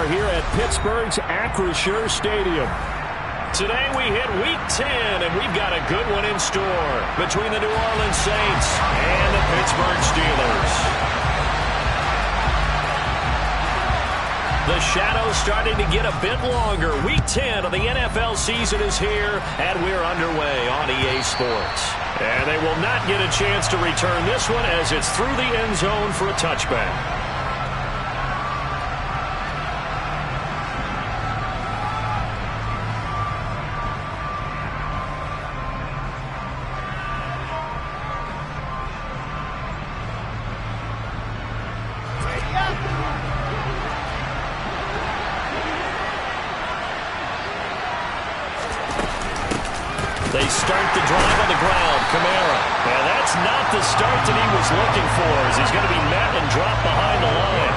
are here at Pittsburgh's Acrisure Stadium. Today we hit Week 10, and we've got a good one in store between the New Orleans Saints and the Pittsburgh Steelers. The shadow's starting to get a bit longer. Week 10 of the NFL season is here, and we're underway on EA Sports. And they will not get a chance to return this one as it's through the end zone for a touchback. They start the drive on the ground. Kamara. And that's not the start that he was looking for, as he's going to be met and dropped behind the line.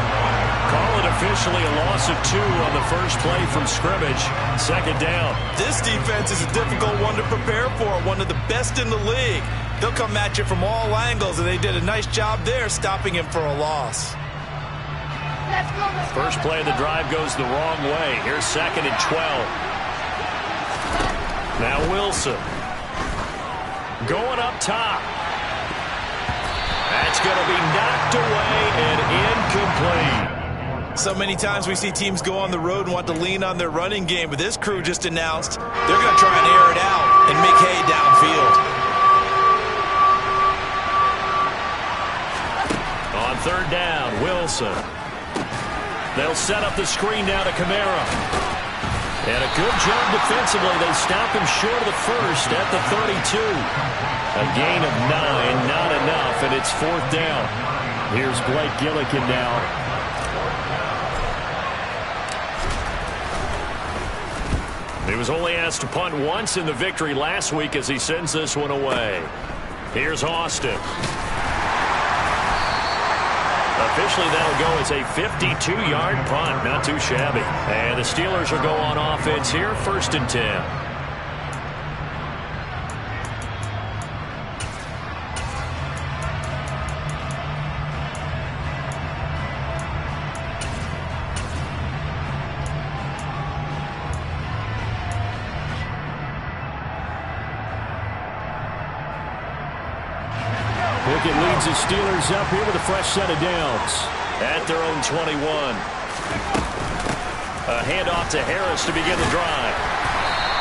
Call it officially a loss of 2 on the first play from scrimmage. Second down. This defense is a difficult one to prepare for, one of the best in the league. They'll come at you from all angles, and they did a nice job there stopping him for a loss. First play of the drive goes the wrong way. Here's 2nd and 12. Now Wilson. Going up top. That's going to be knocked away and incomplete. So many times we see teams go on the road and want to lean on their running game, but this crew just announced they're going to try and air it out and make hay downfield. On 3rd down, Wilson. They'll set up the screen now to Kamara. And a good job defensively. They stop him short of the first at the 32. A gain of 9, not enough, and it's 4th down. Here's Blake Gillikin now. He was only asked to punt once in the victory last week as he sends this one away. Here's Austin. Officially, that'll go as a 52-yard punt. Not too shabby. And the Steelers will go on offense here, 1st and 10. Pickett leads the Steelers up here with a fresh set of downs at their own 21. A handoff to Harris to begin the drive.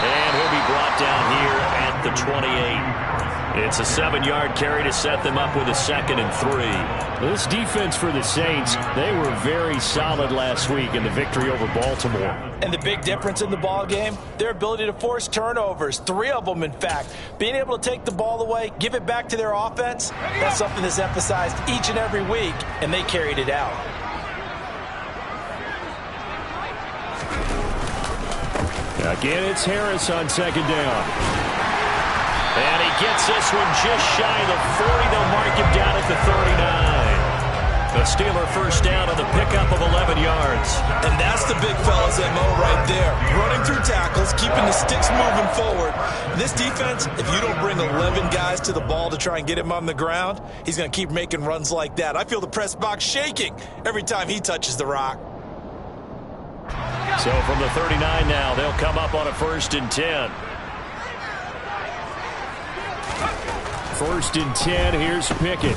And he'll be brought down here at the 28. It's a 7-yard carry to set them up with a 2nd and 3. This defense for the Saints, they were very solid last week in the victory over Baltimore. And the big difference in the ball game, their ability to force turnovers, 3 of them in fact. Being able to take the ball away, give it back to their offense, that's something that's emphasized each and every week, and they carried it out. Again, it's Harris on 2nd down. And he gets this one just shy of the 40. They'll mark him down at the 39. A Steeler first down on the pickup of 11 yards. And that's the big fella's MO right there. Running through tackles, keeping the sticks moving forward. This defense, if you don't bring 11 guys to the ball to try and get him on the ground, he's going to keep making runs like that. I feel the press box shaking every time he touches the rock. So from the 39 now, they'll come up on a 1st and 10. 1st and 10, here's Pickett.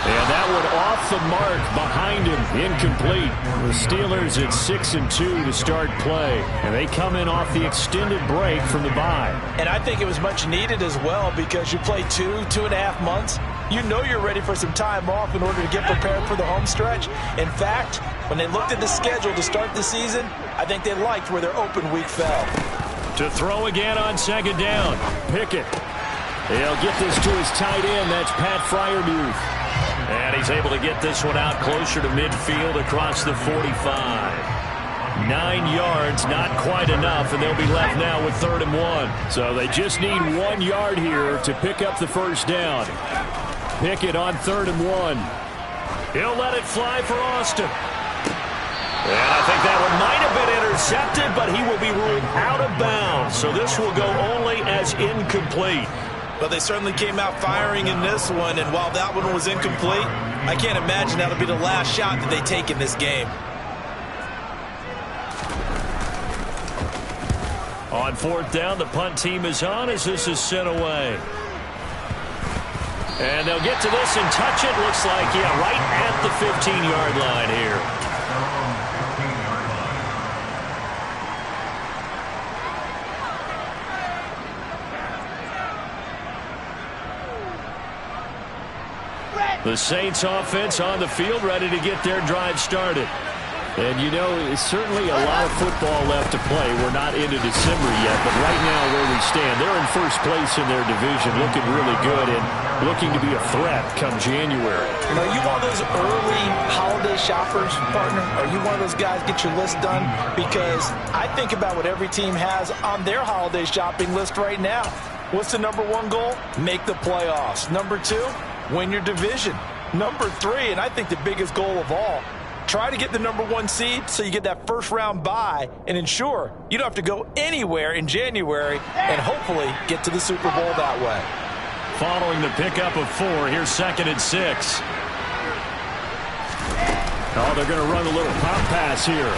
And that one off the mark behind him, incomplete. The Steelers at 6 and 2 to start play. And they come in off the extended break from the bye. And I think it was much needed as well because you play 2.5 months. You know you're ready for some time off in order to get prepared for the home stretch. In fact, when they looked at the schedule to start the season, I think they liked where their open week fell. To throw again on 2nd down, Pickett. He'll get this to his tight end. That's Pat Freiermuth. And he's able to get this one out closer to midfield across the 45. 9 yards, not quite enough, and they'll be left now with 3rd and 1. So they just need 1 yard here to pick up the first down. Pickett on 3rd and 1. He'll let it fly for Austin. And I think that one might have been intercepted, but he will be ruled out of bounds. So this will go only as incomplete. But they certainly came out firing in this one, and while that one was incomplete, I can't imagine that'll be the last shot that they take in this game. On fourth down, the punt team is on as this is sent away. And they'll get to this and touch it. Looks like, yeah, right at the 15-yard line here. The Saints offense on the field, ready to get their drive started. And, you know, it's certainly a lot of football left to play. We're not into December yet, but right now where we stand, they're in first place in their division, looking really good and looking to be a threat come January. You know, are you one of those early holiday shoppers, partner? Are you one of those guys get your list done? Because I think about what every team has on their holiday shopping list right now. What's the number one goal? Make the playoffs. Number two, win your division. Number three, and I think the biggest goal of all, try to get the number one seed so you get that first round bye and ensure you don't have to go anywhere in January and hopefully get to the Super Bowl that way. Following the pickup of 4, here's 2nd and 6. Oh, they're going to run a little pop pass here.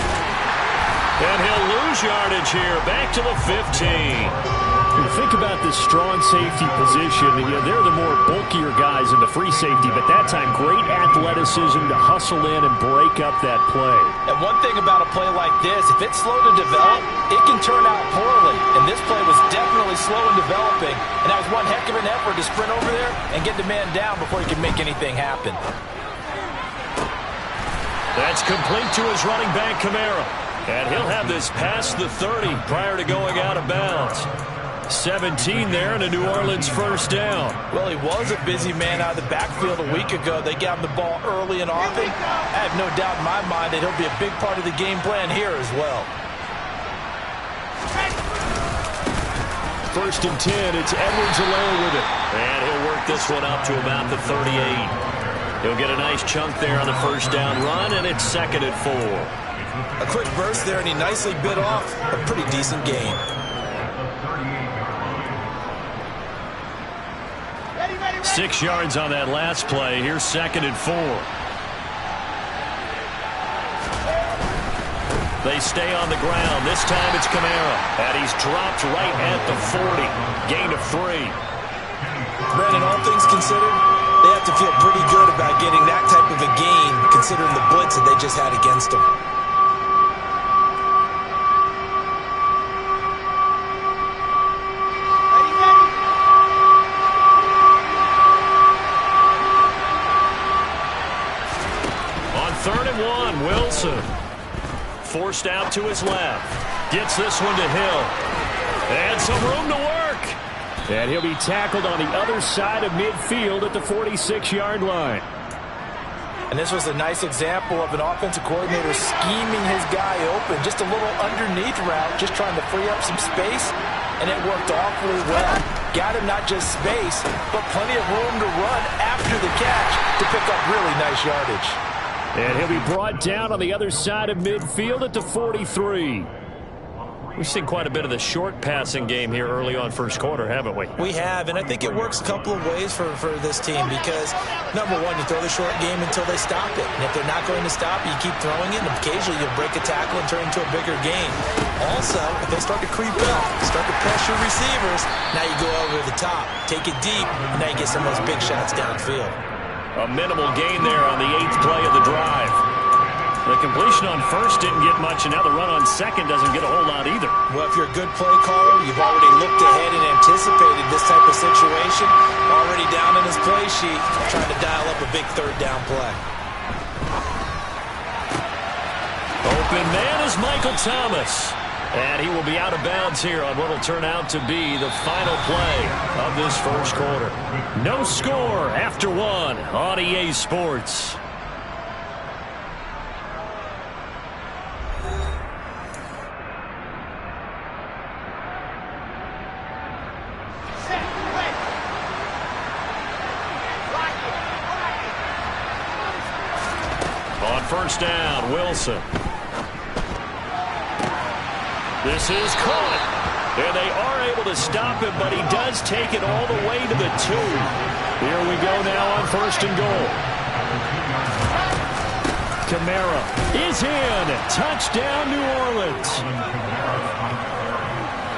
And he'll lose yardage here, back to the 15. You think about this strong safety position. You know, they're the more bulkier guys in the free safety, but that time great athleticism to hustle in and break up that play. And one thing about a play like this, if it's slow to develop, it can turn out poorly. And this play was definitely slow in developing, and that was one heck of an effort to sprint over there and get the man down before he can make anything happen. That's complete to his running back, Kamara. And he'll have this past the 30 prior to going out of bounds. 17 there and a New Orleans first down. Well, he was a busy man out of the backfield a week ago. They got him the ball early and often. I have no doubt in my mind that he'll be a big part of the game plan here as well. First and 10, it's Edwards-Helaire with it. And he'll work this one up to about the 38. He'll get a nice chunk there on the first down run, and it's 2nd and 4. A quick burst there, and he nicely bit off a pretty decent gain. Six yards on that last play. Here's 2nd and 4. They stay on the ground. This time it's Kamara. And he's dropped right at the 40. Gain of 3. Brandon, all things considered, they have to feel pretty good about getting that type of a gain considering the blitz that they just had against them. Wilson forced out to his left. Gets this one to Hill. And some room to work. And he'll be tackled on the other side of midfield at the 46-yard line. And this was a nice example of an offensive coordinator scheming his guy open. Just a little underneath route, just trying to free up some space. And it worked awfully well. Got him not just space, but plenty of room to run after the catch to pick up really nice yardage. And he'll be brought down on the other side of midfield at the 43. We've seen quite a bit of the short passing game here early on first quarter, haven't we? We have, and I think it works a couple of ways for this team because, number one, you throw the short game until they stop it. And if they're not going to stop it, you keep throwing it, and occasionally you'll break a tackle and turn it into a bigger game. Also, if they start to creep up, start to pressure receivers, now you go over the top, take it deep, and now you get some of those big shots downfield. A minimal gain there on the 8th play of the drive. The completion on first didn't get much, and now the run on second doesn't get a whole lot either. Well, if you're a good play caller, you've already looked ahead and anticipated this type of situation. Already down in his play sheet, trying to dial up a big third down play. Open man is Michael Thomas. And he will be out of bounds here on what will turn out to be the final play of this first quarter. No score after 1 on EA Sports. On first down, Wilson. This is caught. And they are able to stop him, but he does take it all the way to the 2. Here we go now on first and goal. Kamara is in. Touchdown, New Orleans.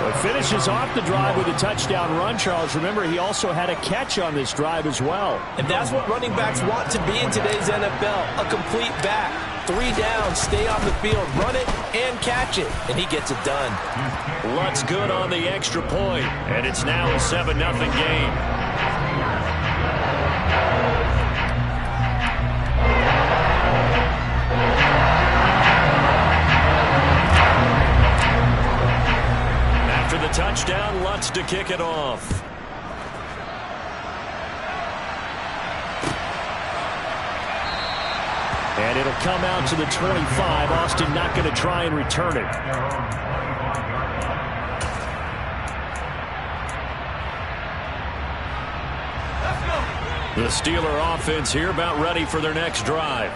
Well, finishes off the drive with a touchdown run, Charles. Remember, he also had a catch on this drive as well. And that's what running backs want to be in today's NFL, a complete back. 3 down, stay on the field, run it, and catch it. And he gets it done. Lutz good on the extra point, and it's now a 7-0 game. After the touchdown, Lutz to kick it off. And it'll come out to the 25. Austin not going to try and return it. The Steeler offense here about ready for their next drive.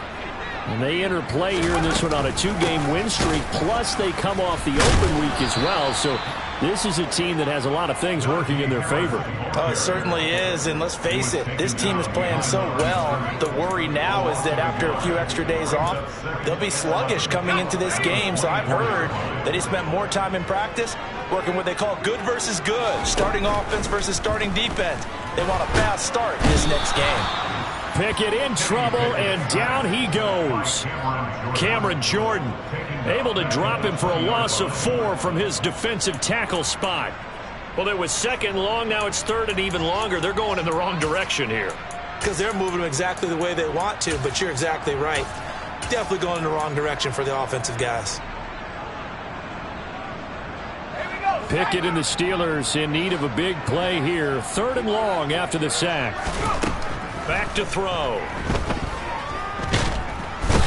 And they enter play here in this one on a 2-game win streak, plus they come off the open week as well. So this is a team that has a lot of things working in their favor. Oh, it certainly is, and let's face it, this team is playing so well. The worry now is that after a few extra days off, they'll be sluggish coming into this game. So I've heard that he spent more time in practice working what they call good versus good, starting offense versus starting defense. They want a fast start in this next game. Pickett in trouble, and down he goes. Cameron Jordan able to drop him for a loss of 4 from his defensive tackle spot. Well, it was 2nd and long. Now it's 3rd and even longer. They're going in the wrong direction here. Because they're moving them exactly the way they want to, but you're exactly right. Definitely going in the wrong direction for the offensive guys. Pickett and the Steelers in need of a big play here. 3rd and long after the sack. Back to throw.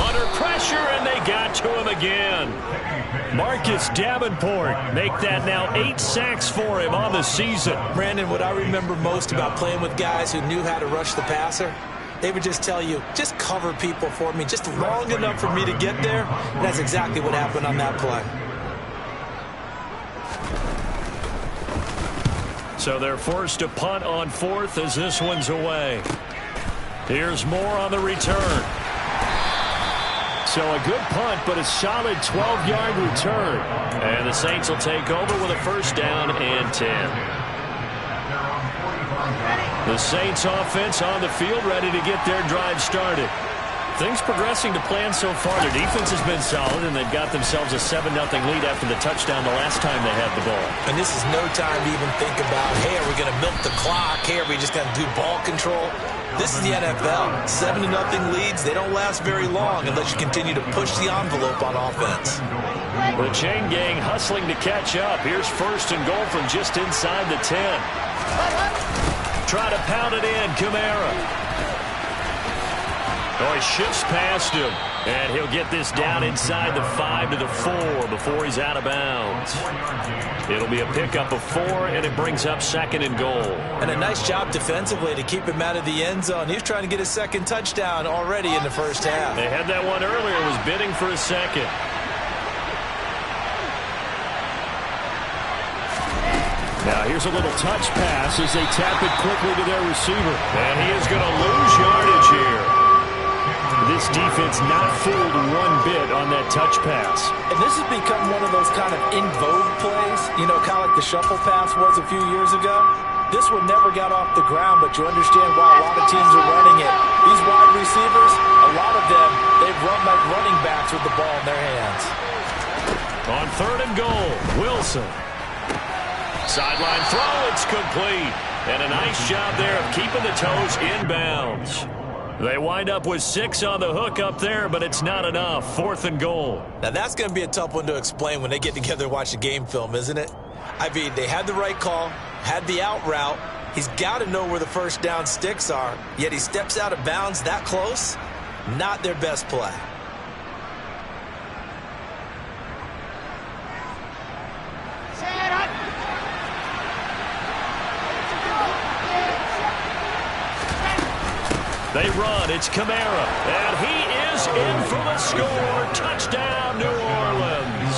Under pressure, and they got to him again. Marcus Davenport make that now 8 sacks for him on the season. Brandon, what I remember most about playing with guys who knew how to rush the passer, they would just tell you, just cover people for me, just long enough for me to get there. And that's exactly what happened on that play. So they're forced to punt on 4th as this one's away. Here's Moore on the return. So a good punt, but a solid 12-yard return. And the Saints will take over with a 1st down and 10. The Saints offense on the field ready to get their drive started. Things progressing to plan so far. Their defense has been solid, and they've got themselves a 7-0 lead after the touchdown the last time they had the ball. And this is no time to even think about, hey, are we going to milk the clock? Hey, are we just going to do ball control? This is the NFL. 7-0 leads, they don't last very long unless you continue to push the envelope on offense. The chain gang hustling to catch up. Here's 1st and goal from just inside the 10. Try to pound it in, Kamara. Oh, he shifts past him, and he'll get this down inside the 5 to the 4 before he's out of bounds. It'll be a pickup of 4, and it brings up 2nd and goal. And a nice job defensively to keep him out of the end zone. He was trying to get his 2nd touchdown already in the 1st half. They had that one earlier, was bidding for a 2nd. Now here's a little touch pass as they tap it quickly to their receiver. And he is going to lose yardage here. This defense not fooled one bit on that touch pass. And this has become one of those kind of in vogue plays, you know, kind of like the shuffle pass was a few years ago. This one never got off the ground, but you understand why a lot of teams are running it. These wide receivers, a lot of them, they've run like running backs with the ball in their hands. On 3rd and goal, Wilson. Sideline throw, it's complete. And a nice job there of keeping the toes inbounds. They wind up with 6 on the hook up there, but it's not enough. 4th and goal. Now, that's going to be a tough one to explain when they get together and watch the game film, isn't it? I mean, they had the right call, had the out route. He's got to know where the 1st down sticks are, yet he steps out of bounds that close. Not their best play. They run. It's Kamara. And he is in for the score. Touchdown, New Orleans.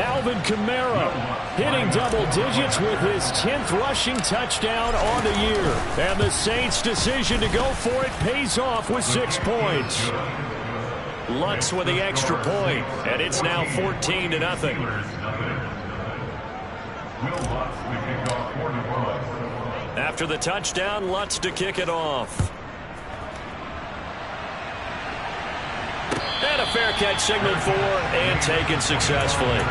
Alvin Kamara hitting double digits with his 10th rushing touchdown on the year. And the Saints' decision to go for it pays off with 6 points. Lutz with the extra point, and it's now 14-0. After the touchdown, Lutz to kick it off. And a fair catch signaled for and taken successfully.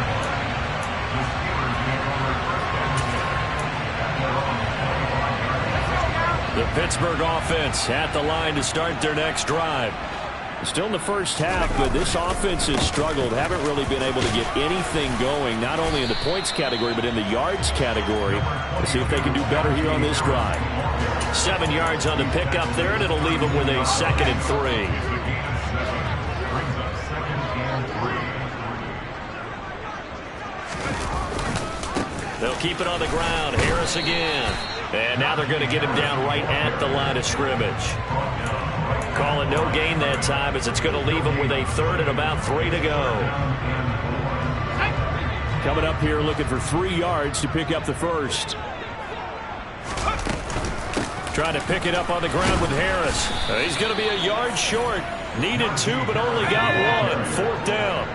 The Pittsburgh offense at the line to start their next drive. Still in the first half, but this offense has struggled. Haven't really been able to get anything going, not only in the points category, but in the yards category. Let's see if they can do better here on this drive. 7 yards on the pickup there, and it'll leave them with a 2nd and 3. They'll keep it on the ground. Harris again. And now they're going to get him down right at the line of scrimmage. Calling no gain that time as it's going to leave him with a 3rd and about 3 to go. Coming up here looking for 3 yards to pick up the first. Trying to pick it up on the ground with Harris. He's going to be a yard short. Needed 2 but only got 1. 4th down.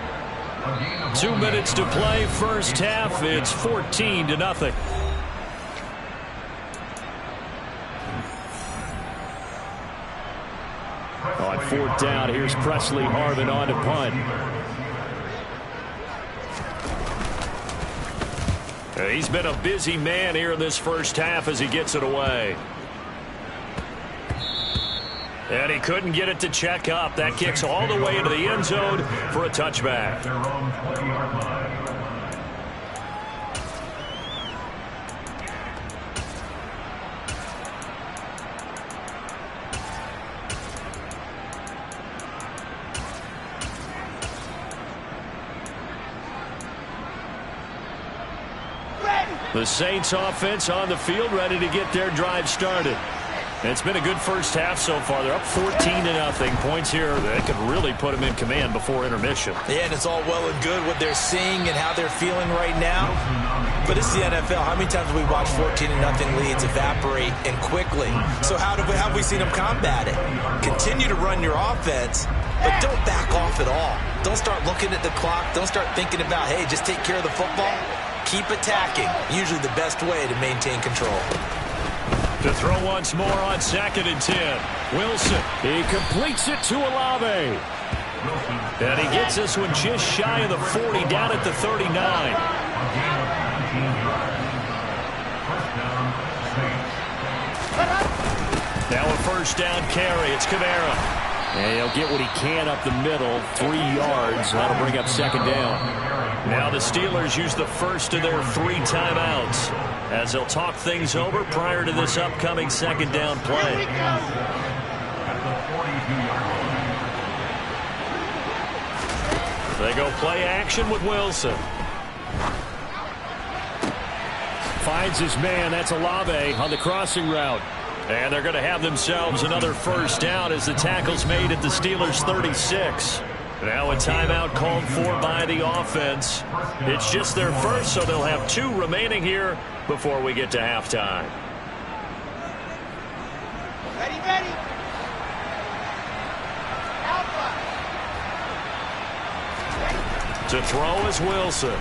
2 minutes to play first half. It's 14-0. On 4th down, here's Presley Harvin on to punt. He's been a busy man here in this first half as he gets it away. And he couldn't get it to check up. That kicks all the way into the end zone for a touchback. The Saints offense on the field ready to get their drive started. It's been a good first half so far. They're up 14-0. Points here that could really put them in command before intermission. Yeah, and it's all well and good what they're seeing and how they're feeling right now. But it's the NFL. How many times have we watched 14-0 leads evaporate and quickly? So how have we seen them combat it? Continue to run your offense, but don't back off at all. Don't start looking at the clock. Don't start thinking about, hey, just take care of the football. Keep attacking. Usually the best way to maintain control. To throw once more on 2nd and 10. Wilson. He completes it to Olave. And he gets this one just shy of the 40, down at the 39. Now a first down carry. It's Kamara. And he'll get what he can up the middle. 3 yards. That'll bring up 2nd down. Now the Steelers use the first of their 3 timeouts as they'll talk things over prior to this upcoming 2nd down play. They go play action with Wilson. Finds his man. That's Olave on the crossing route. And they're going to have themselves another first down as the tackle's made at the Steelers' 36. Now a timeout called for by the offense. It's just their first, so they'll have 2 remaining here before we get to halftime. Ready. To throw is Wilson.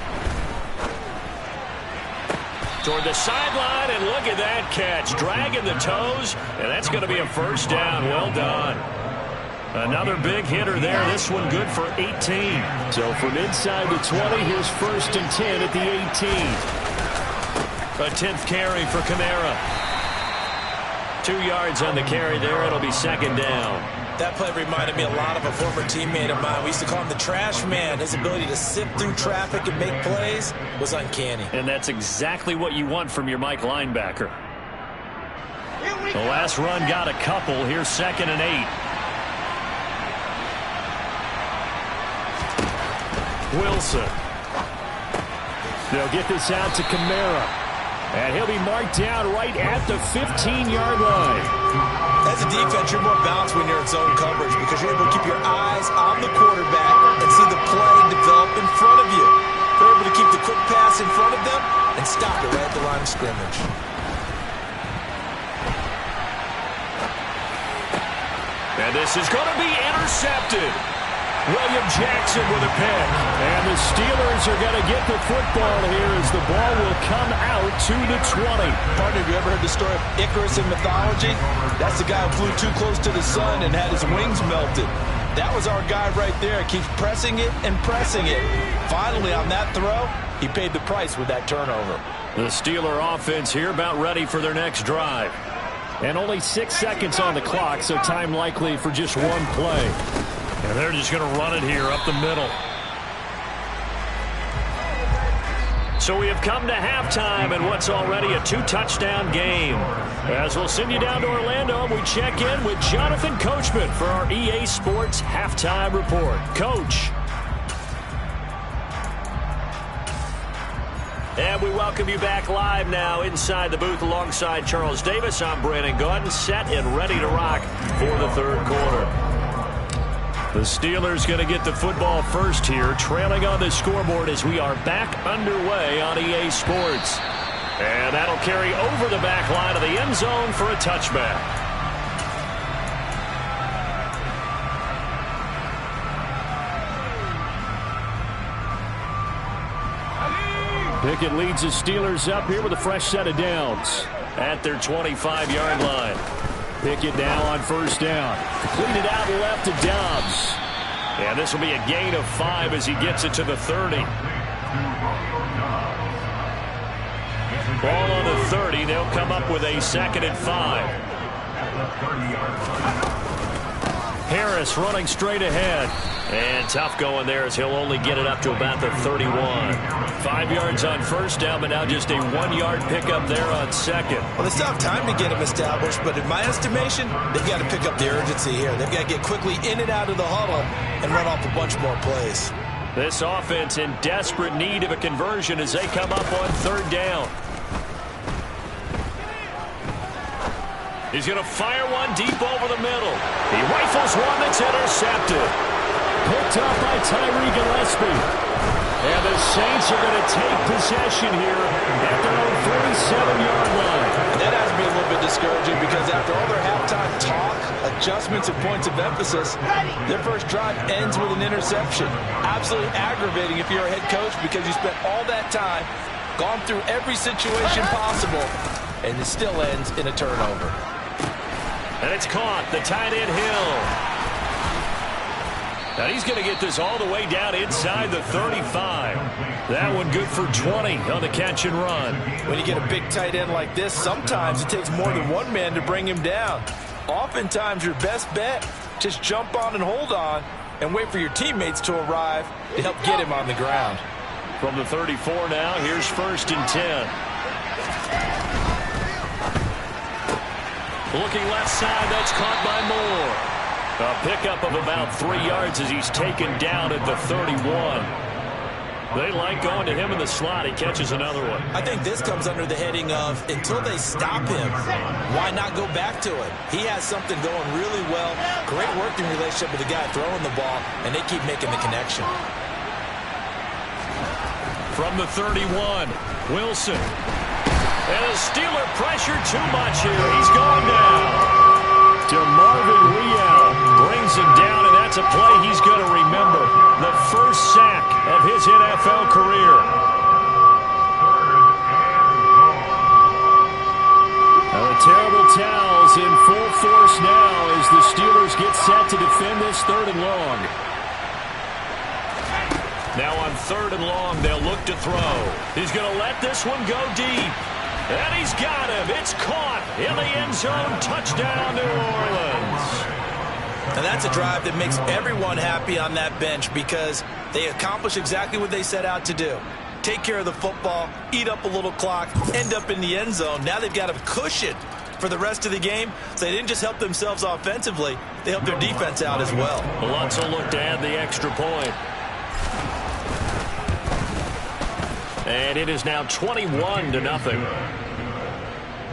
Toward the sideline, and look at that catch. Dragging the toes, and that's going to be a first down. Well done. Another big hitter there. This one good for 18. So from inside the 20, here's 1st and 10 at the 18. A 10th carry for Kamara. 2 yards on the carry there. It'll be 2nd down. That play reminded me a lot of a former teammate of mine. We used to call him the trash man. His ability to sift through traffic and make plays was uncanny. And that's exactly what you want from your Mike linebacker. The last run got a couple. Here's 2nd and 8. Wilson. They'll get this out to Kamara. And he'll be marked down right at the 15-yard line. As a defense, you're more balanced when you're in zone coverage because you're able to keep your eyes on the quarterback and see the play develop in front of you. They're able to keep the quick pass in front of them and stop it right at the line of scrimmage. And this is going to be intercepted. William Jackson with a pick. And the Steelers are going to get the football here as the ball will come out to the 20. Partner, have you ever heard the story of Icarus in mythology? That's the guy who flew too close to the sun and had his wings melted. That was our guy right there. Keeps pressing it and pressing it. Finally, on that throw, he paid the price with that turnover. The Steeler offense here about ready for their next drive. And only 6 seconds on the clock, so time likely for just one play. And they're just going to run it here up the middle. So we have come to halftime in what's already a 2-touchdown game. As we'll send you down to Orlando, we check in with Jonathan Coachman for our EA Sports Halftime Report. Coach. And we welcome you back live now inside the booth alongside Charles Davis. I'm Brandon Gaudin, set and ready to rock for the third quarter. The Steelers going to get the football first here, trailing on the scoreboard as we are back underway on EA Sports. And that'll carry over the back line of the end zone for a touchback. Pickett leads the Steelers up here with a fresh set of downs at their 25-yard line. Pickett now on first down. Cleaned it out left to Dobbs. And this will be a gain of 5 as he gets it to the 30. Ball on the 30. They'll come up with a 2nd and 5. Harris running straight ahead. And tough going there as he'll only get it up to about the 31. 5 yards on first down, but now just a 1-yard pickup there on second. Well, they still have time to get him established, but in my estimation, they've got to pick up the urgency here. They've got to get quickly in and out of the huddle and run off a bunch more plays. This offense in desperate need of a conversion as they come up on third down. He's going to fire one deep over the middle. He rifles one that's intercepted. Picked up by Tyree Gillespie. And the Saints are going to take possession here at their own 47-yard line. That has to be a little bit discouraging because after all their halftime talk, adjustments, and points of emphasis, their first drive ends with an interception. Absolutely aggravating if you're a head coach because you spent all that time, gone through every situation possible, and it still ends in a turnover. And it's caught. The tight end Hill. And he's going to get this all the way down inside the 35. That one good for 20 on the catch and run. When you get a big tight end like this, sometimes it takes more than one man to bring him down. Oftentimes your best bet, just jump on and hold on and wait for your teammates to arrive to help get him on the ground. From the 34 now, here's 1st and 10. Looking left side, that's caught by Moore. A pickup of about 3 yards as he's taken down at the 31. They like going to him in the slot. He catches another one. I think this comes under the heading of until they stop him, why not go back to it? He has something going really well. Great working relationship with the guy throwing the ball, and they keep making the connection. From the 31, Wilson. And the Steeler pressure too much here. He's gone down. To Marvin Leal brings him down, and that's a play he's going to remember. The first sack of his NFL career. Now the terrible towels in full force now as the Steelers get set to defend this 3rd and long. Now on 3rd and long, they'll look to throw. He's going to let this one go deep. And he's got him. It's caught in the end zone. Touchdown, New Orleans. And that's a drive that makes everyone happy on that bench because they accomplish exactly what they set out to do. Take care of the football, eat up a little clock, end up in the end zone. Now they've got a cushion for the rest of the game. So they didn't just help themselves offensively, they helped their defense out as well. Lutz will look to add the extra point. And it is now 21-0.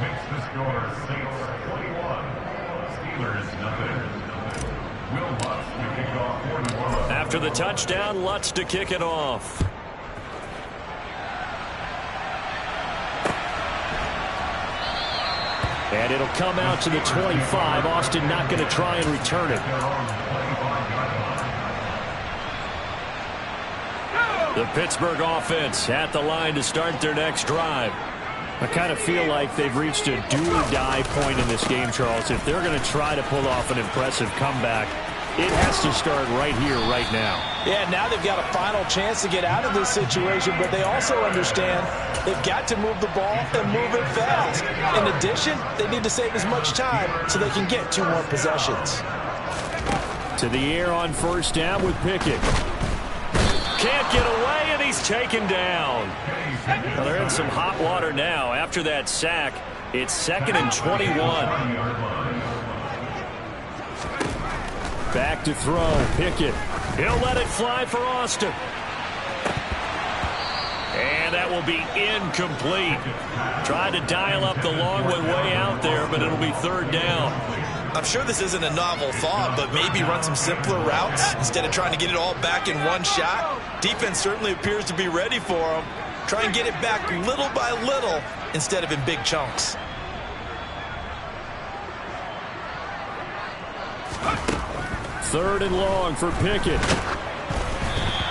Makes the score Saints 21, Steelers nothing. Will Lutz to kick off 41. After the touchdown, Lutz to kick it off. And it'll come out to the 25. Austin not going to try and return it. The Pittsburgh offense at the line to start their next drive. I kind of feel like they've reached a do-or-die point in this game, Charles. If they're going to try to pull off an impressive comeback, it has to start right here, right now. Yeah, now they've got a final chance to get out of this situation, but they also understand they've got to move the ball and move it fast. In addition, they need to save as much time so they can get 2 more possessions. To the air on first down with Pickett. Can't get away, and he's taken down. Well, they're in some hot water now. After that sack, it's 2nd and 21. Back to throw, Pickett. He'll let it fly for Austin. And that will be incomplete. Tried to dial up the long one way out there, but it'll be 3rd down. I'm sure this isn't a novel thought, but maybe run some simpler routes instead of trying to get it all back in one shot. Defense certainly appears to be ready for them. Try and get it back little by little instead of in big chunks. Third and long for Pickett.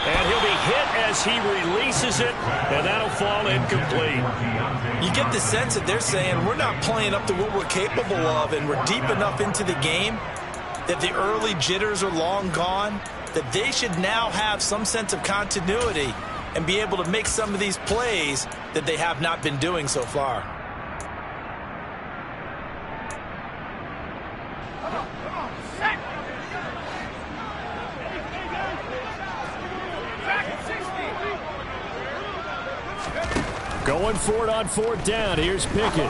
And he'll be hit as he releases it, and that'll fall incomplete. You get the sense that they're saying we're not playing up to what we're capable of, and we're deep enough into the game that the early jitters are long gone, that they should now have some sense of continuity and be able to make some of these plays that they have not been doing so far. Going for it on 4th down. Here's Pickett.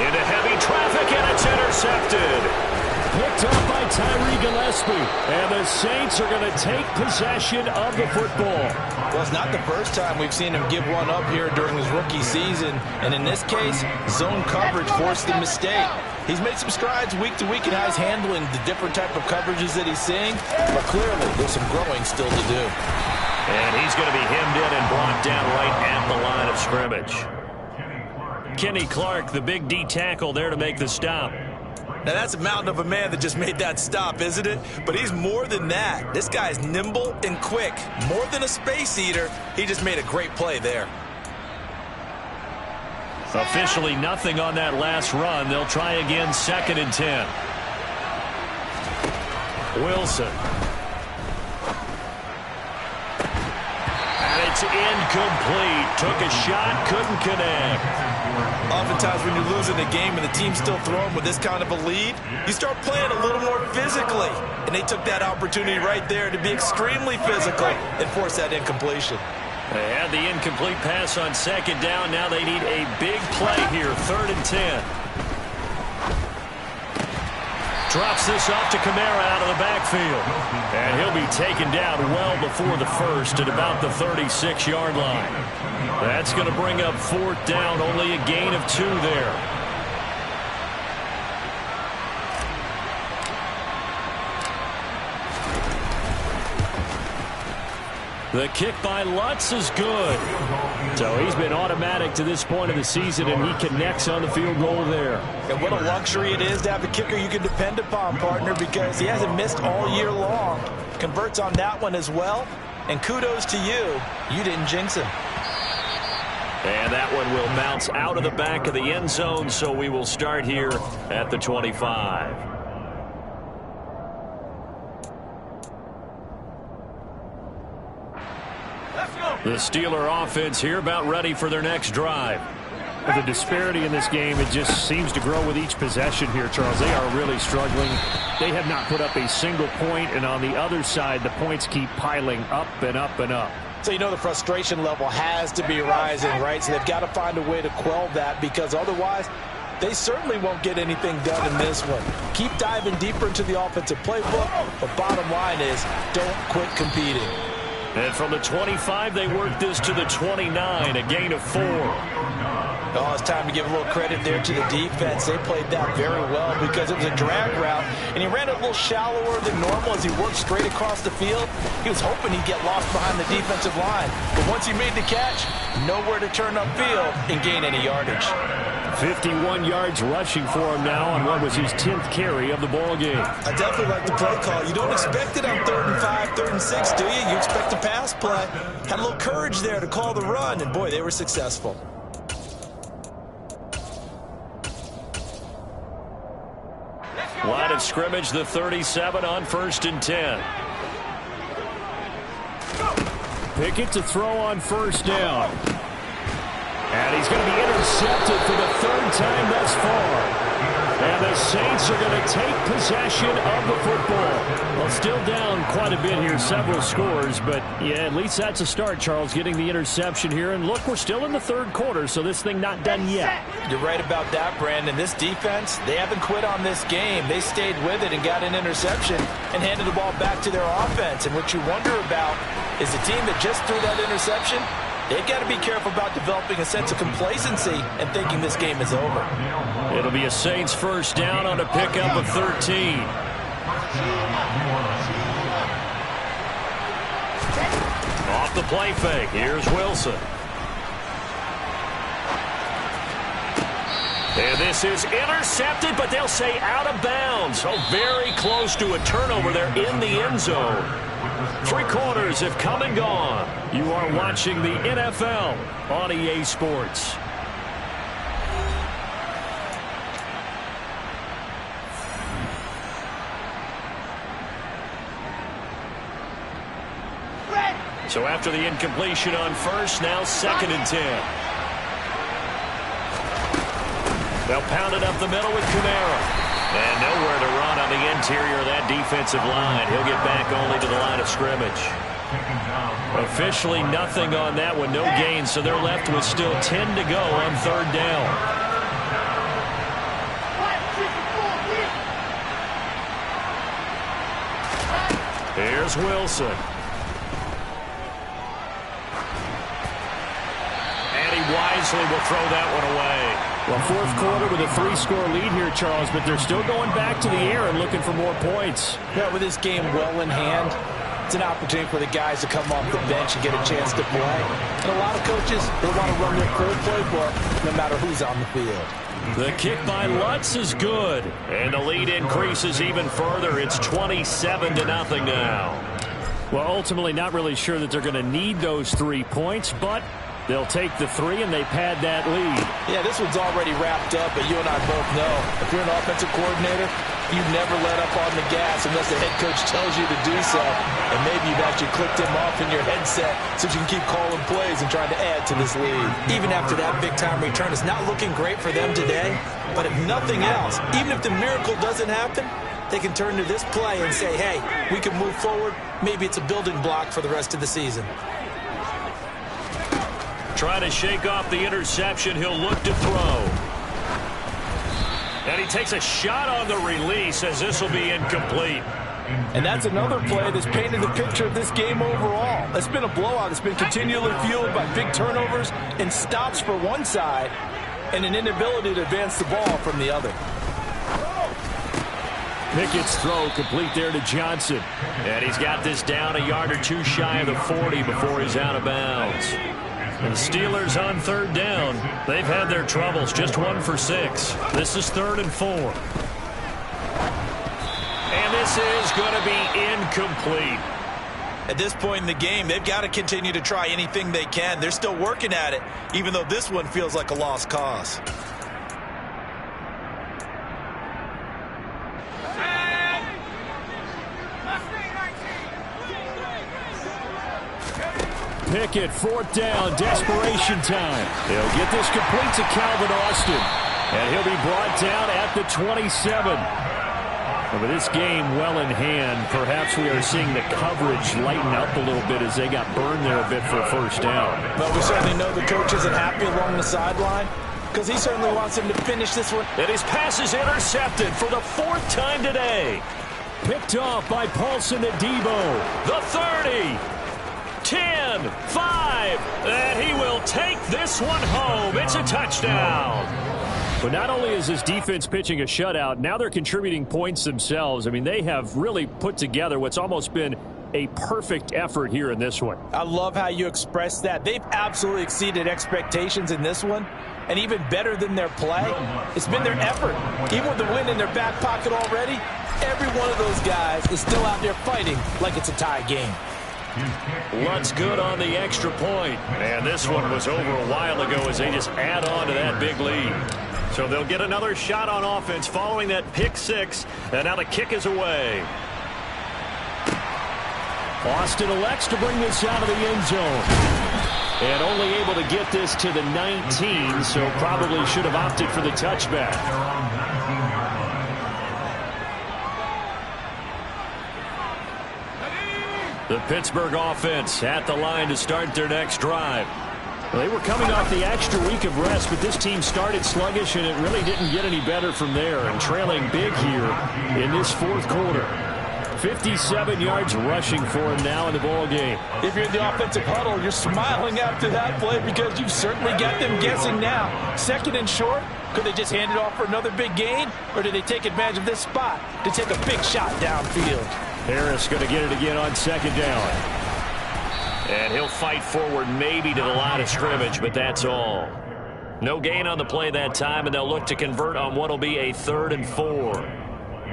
Into heavy traffic, and it's intercepted. Picked up by Tyree Gillespie. And the Saints are going to take possession of the football. Well, it's not the first time we've seen him give one up here during his rookie season. And in this case, zone coverage forced the mistake. He's made some strides week to week in how he's handling the different type of coverages that he's seeing. But clearly, there's some growing still to do. And he's going to be hemmed in and brought down right at the line of scrimmage. Kenny Clark, the big D tackle there to make the stop. Now, that's a mountain of a man that just made that stop, isn't it? But he's more than that. This guy's nimble and quick. More than a space eater, he just made a great play there. Officially nothing on that last run. They'll try again, 2nd and 10. Wilson. It's incomplete. Took a shot, couldn't connect. Oftentimes when you're losing a game and the team's still throwing with this kind of a lead, you start playing a little more physically. And they took that opportunity right there to be extremely physical and force that incompletion. They had the incomplete pass on 2nd down. Now they need a big play here, 3rd and 10. Drops this off to Kamara out of the backfield. And he'll be taken down well before the first at about the 36-yard line. That's going to bring up 4th down, only a gain of 2 there. The kick by Lutz is good. So he's been automatic to this point of the season, and he connects on the field goal there. And what a luxury it is to have a kicker you can depend upon, partner, because he hasn't missed all year long. Converts on that one as well. And kudos to you. You didn't jinx him. And that one will bounce out of the back of the end zone, so we will start here at the 25. The Steeler offense here about ready for their next drive. Well, the disparity in this game, it just seems to grow with each possession here, Charles. They are really struggling. They have not put up a single point, and on the other side, the points keep piling up and up and up. So you know the frustration level has to be rising, right? So they've got to find a way to quell that, because otherwise they certainly won't get anything done in this one. Keep diving deeper into the offensive playbook, but bottom line is don't quit competing. And from the 25, they work this to the 29, a gain of 4. Oh, it's time to give a little credit there to the defense. They played that very well because it was a drag route, and he ran it a little shallower than normal as he worked straight across the field. He was hoping he'd get lost behind the defensive line, but once he made the catch, nowhere to turn upfield and gain any yardage. 51 yards rushing for him now on what was his 10th carry of the ball game. I definitely like the play call. You don't expect it on 3rd and 5, 3rd and 6, do you? You expect a pass play. Had a little courage there to call the run, and boy, they were successful. Line of scrimmage, the 37 on 1st and 10. Pickett to throw on 1st down. And he's going to be intercepted for the 3rd time thus far. And the Saints are going to take possession of the football. Well, still down quite a bit here, several scores. But, yeah, at least that's a start, Charles, getting the interception here. And, look, we're still in the 3rd quarter, so this thing not done yet. You're right about that, Brandon. This defense, they haven't quit on this game. They stayed with it and got an interception and handed the ball back to their offense. And what you wonder about is the team that just threw that interception, they've got to be careful about developing a sense of complacency and thinking this game is over. It'll be a Saints 1st down on a pickup of 13. Off the play fake. Here's Wilson. And this is intercepted, but they'll say out of bounds. So very close to a turnover there in the end zone. 3 quarters have come and gone. You are watching the NFL on EA Sports. So after the incompletion on 1st, now 2nd and 10. They'll pound it up the middle with Kamara. And nowhere to run on the interior of that defensive line. He'll get back only to the line of scrimmage. Officially nothing on that one, no gain, so they're left with still 10 to go on 3rd down. Here's Wilson. And he wisely will throw that one away. Well, 4th quarter with a 3-score lead here, Charles, but they're still going back to the air and looking for more points. Yeah, with this game well in hand, it's an opportunity for the guys to come off the bench and get a chance to play. And a lot of coaches, they want to run their full playbook no matter who's on the field. The kick by Lutz is good. And the lead increases even further. It's 27-0 now. Well, ultimately not really sure that they're going to need those 3 points, but they'll take the 3 and they pad that lead. Yeah, this one's already wrapped up, but you and I both know if you're an offensive coordinator, you never let up on the gas unless the head coach tells you to do so. And maybe you've actually clicked him off in your headset so you can keep calling plays and trying to add to this lead. Even after that big-time return, it's not looking great for them today. But if nothing else, even if the miracle doesn't happen, they can turn to this play and say, hey, we can move forward. Maybe it's a building block for the rest of the season. Trying to shake off the interception. He'll look to throw. And he takes a shot on the release as this will be incomplete. And that's another play that's painted the picture of this game overall. It's been a blowout. It's been continually fueled by big turnovers and stops for one side and an inability to advance the ball from the other. Pickett's throw complete there to Johnson. And he's got this down a yard or 2 shy of the 40 before he's out of bounds. And the Steelers on 3rd down. They've had their troubles, just 1 for 6. This is 3rd and 4. And this is going to be incomplete. At this point in the game, they've got to continue to try anything they can. They're still working at it, even though this one feels like a lost cause. Pickett, 4th down, desperation time. They'll get this complete to Calvin Austin. And he'll be brought down at the 27. And with this game well in hand, perhaps we are seeing the coverage lighten up a little bit as they got burned there a bit for a 1st down. Well, we certainly know the coach isn't happy along the sideline because he certainly wants him to finish this one. And his pass is intercepted for the 4th time today. Picked off by Paulson Adebo. The 30. 10, 5, and he will take this one home. It's a touchdown. But not only is this defense pitching a shutout, now they're contributing points themselves. I mean, they have really put together what's almost been a perfect effort here in this one. I love how you express that. They've absolutely exceeded expectations in this one. and even better than their play, it's been their effort. Even with the win in their back pocket already, every one of those guys is still out there fighting like it's a tie game. Luntz good on the extra point. And this one was over a while ago as they just add on to that big lead. So they'll get another shot on offense following that pick six. And now the kick is away. Austin elects to bring this out of the end zone. And only able to get this to the 19, so probably should have opted for the touchback. The Pittsburgh offense at the line to start their next drive. Well, they were coming off the extra week of rest, but this team started sluggish, and it really didn't get any better from there. And trailing big here in this fourth quarter. 57 yards rushing for him now in the ball game. If you're in the offensive huddle, you're smiling after that play because you've certainly got them guessing now. Second and short, could they just hand it off for another big gain? Or did they take advantage of this spot to take a big shot downfield? Harris going to get it again on second down. And he'll fight forward maybe to the line of scrimmage, but that's all. No gain on the play that time, and they'll look to convert on what will be a 3rd and 4.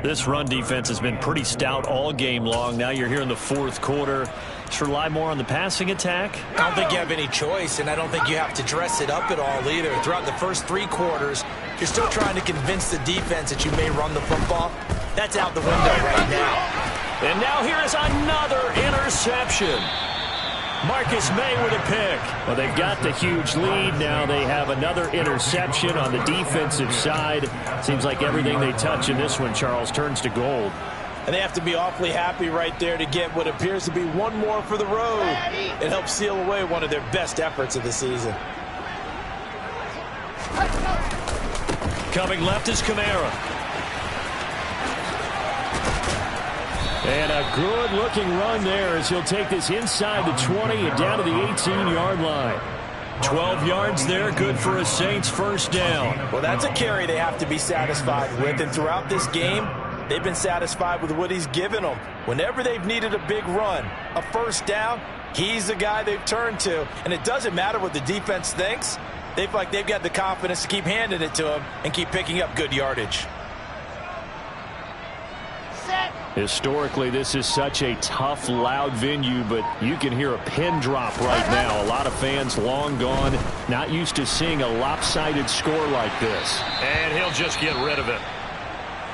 This run defense has been pretty stout all game long. Now you're here in the fourth quarter. Just rely more on the passing attack. I don't think you have any choice, and I don't think you have to dress it up at all either. Throughout the first 3 quarters, you're still trying to convince the defense that you may run the football. That's out the window right now. And now here is another interception. Marcus May with a pick. Well, they've got the huge lead. Now they have another interception on the defensive side. Seems like everything they touch in this one, Charles, turns to gold. And they have to be awfully happy right there to get what appears to be one more for the road. It helps seal away one of their best efforts of the season. Coming left is Kamara. And a good-looking run there as he'll take this inside the 20 and down to the 18-yard line. 12 yards there, good for a Saints first down. Well, that's a carry they have to be satisfied with. And throughout this game, they've been satisfied with what he's given them. Whenever they've needed a big run, a first down, he's the guy they've turned to. And it doesn't matter what the defense thinks. They feel like they've got the confidence to keep handing it to him and keep picking up good yardage. Historically, this is such a tough, loud venue, but you can hear a pin drop right now. A lot of fans long gone, not used to seeing a lopsided score like this. And he'll just get rid of it.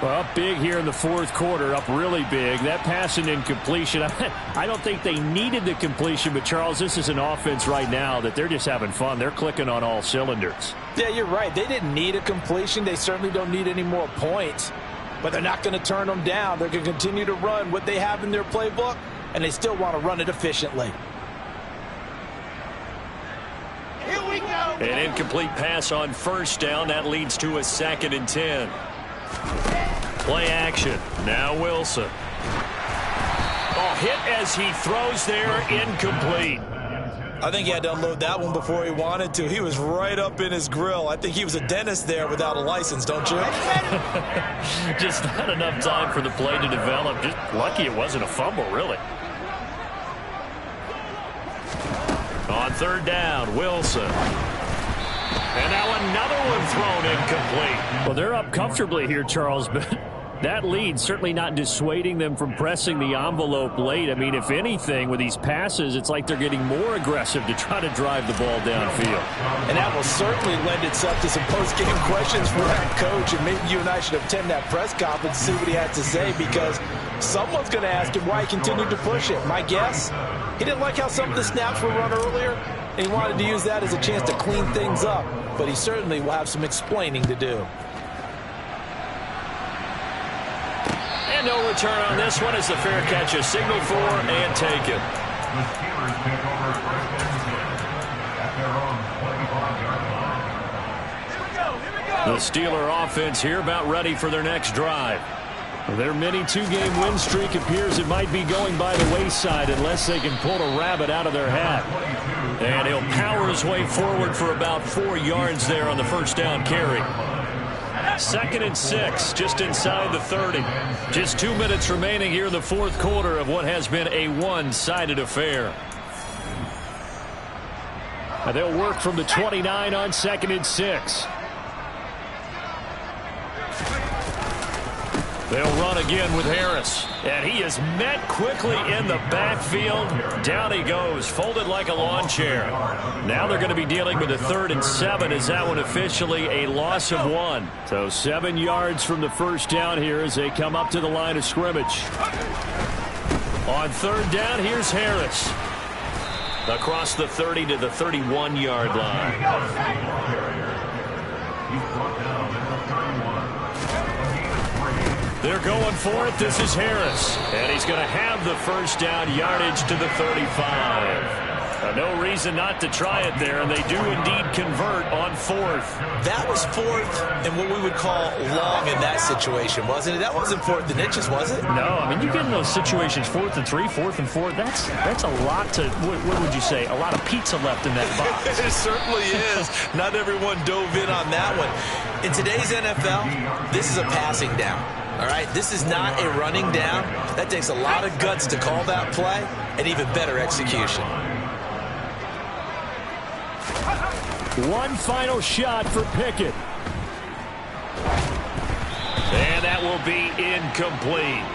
Well, up big here in the fourth quarter, up really big. That pass and incompletion, I don't think they needed the completion, but Charles, this is an offense right now that they're just having fun. They're clicking on all cylinders. Yeah, you're right. They didn't need a completion. They certainly don't need any more points. But they're not going to turn them down. They're going to continue to run what they have in their playbook, and they still want to run it efficiently. Here we go. An incomplete pass on first down. That leads to a 2nd and 10. Play action. Now Wilson. Oh, hit as he throws there. Incomplete. I think he had to unload that one before he wanted to. He was right up in his grill. I think he was a dentist there without a license, don't you? Just not enough time for the play to develop. Just lucky it wasn't a fumble, really. On 3rd down, Wilson. And now another one thrown incomplete. Well, they're up comfortably here, Charles, but that lead certainly not dissuading them from pressing the envelope late. I mean, if anything, with these passes, it's like they're getting more aggressive to try to drive the ball downfield. And that will certainly lend itself to some post-game questions for that coach. And maybe you and I should attend that press conference and see what he had to say, because someone's going to ask him why he continued to push it. My guess, he didn't like how some of the snaps were run earlier, and he wanted to use that as a chance to clean things up. But he certainly will have some explaining to do. No return on this one as the fair catch is signaled for and taken. The Steelers take over 1st and 10 at their own 25-yard line. The Steeler offense here about ready for their next drive. Their mini 2-game win streak appears it might be going by the wayside unless they can pull a rabbit out of their hat. And he'll power his way forward for about 4 yards there on the first down carry. 2nd and 6, just inside the 30. Just 2 minutes remaining here in the fourth quarter of what has been a one-sided affair. And they'll work from the 29 on 2nd and 6. They'll run again with Harris. And he is met quickly in the backfield. Down he goes, folded like a lawn chair. Now they're going to be dealing with a 3rd and 7. Is that one officially a loss of 1? So 7 yards from the first down here as they come up to the line of scrimmage. On 3rd down, here's Harris. Across the 30 to the 31-yard line. They're going for it. This is Harris. And he's going to have the first down, yardage to the 35. No reason not to try it there, and they do indeed convert on 4th. That was 4th and what we would call long in that situation, wasn't it? That wasn't 4th and inches, was it? No, I mean, you get in those situations, 4th and 3, 4th and 4. That's a lot to, what would you say, a lot of pizza left in that box. It certainly is. Not everyone dove in on that one. In today's NFL, this is a passing down. All right, this is not a running down. That takes a lot of guts to call that play and even better execution. One final shot for Pickett. And that will be incomplete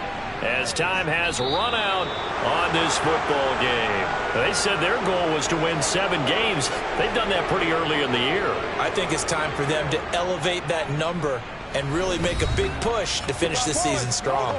as time has run out on this football game. They said their goal was to win 7 games. They've done that pretty early in the year. I think it's time for them to elevate that number and really make a big push to finish this season strong.